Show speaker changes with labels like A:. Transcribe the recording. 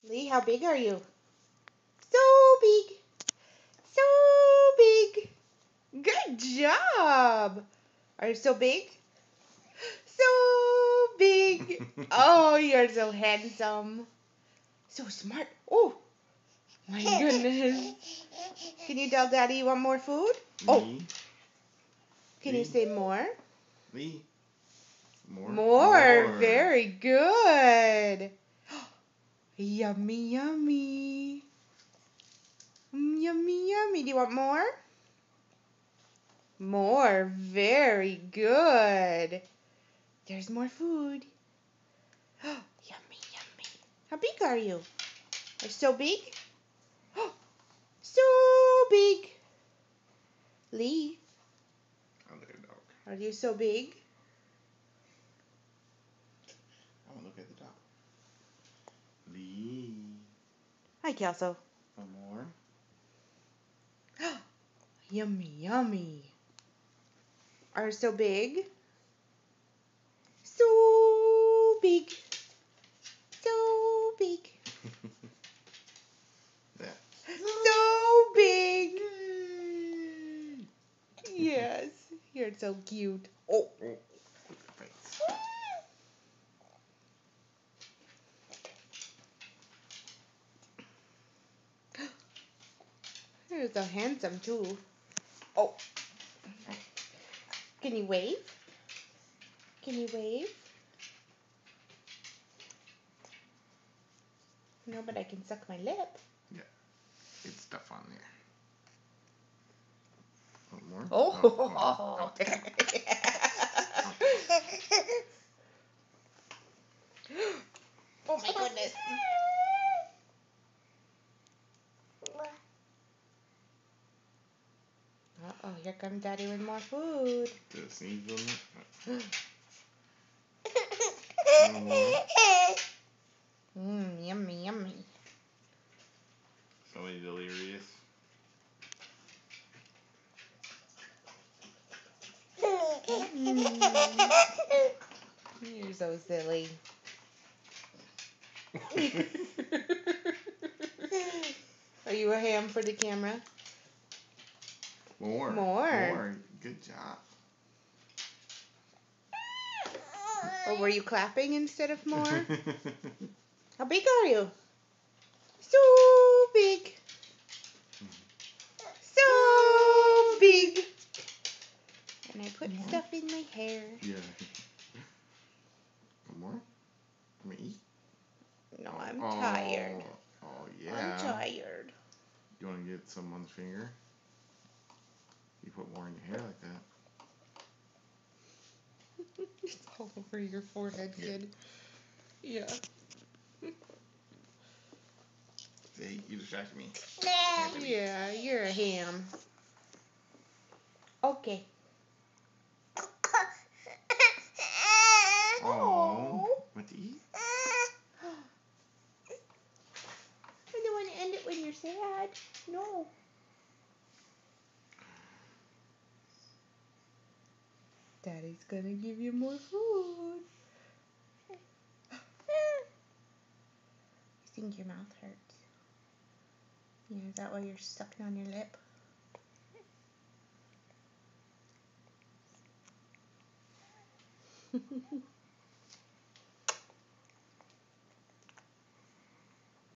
A: Lee, how big are you? So big. So big. Good job. Are you so big? So big. Oh, you're so handsome. So smart. Oh, my goodness. Can you tell Daddy you want more food? Oh,
B: Me?
A: can you say more?
B: Lee? More?
A: More. Very good. Yummy, yummy. Yummy, yummy. Do you want more? More. Very good. There's more food. Yummy, yummy. How big are you? Are you so big? So big. Lee,
B: I look at the dog.
A: are you so big?
B: I want to look at the dog. Lee.
A: Hi, Kelso.
B: One more.
A: Yummy, yummy. Are you so big? So big. So big.
B: That.
A: So big. Yes, you're so cute. Oh.
B: Oh. Face.
A: You're so handsome too. Oh. Can you wave? Can you wave? No, but I can suck my lip.
B: Yeah. It's stuff on there. One more?
A: Oh. Oh my goodness. Uh-oh, here comes Daddy with more food.
B: Did it sneeze on it? One more.
A: Yummy, yummy.
B: Somebody delirious.
A: You're so silly. Are you a ham for the camera?
B: More.
A: More.
B: Good job.
A: Or were you clapping instead of more? How big are you? So big. So big. And I put stuff in my hair.
B: Yeah. One more? Me?
A: No, I'm tired.
B: Oh, yeah.
A: I'm tired.
B: You want to get some on the finger? You put more in your hair like that.
A: It's all over your forehead, kid. Yeah.
B: See, you distracted me.
A: Yeah, you're a ham. Okay.
B: Oh, what to eat?
A: I don't want to end it when you're sad. No. Daddy's gonna give you more food. I think your mouth hurts. Yeah, is that why you're sucking on your lip?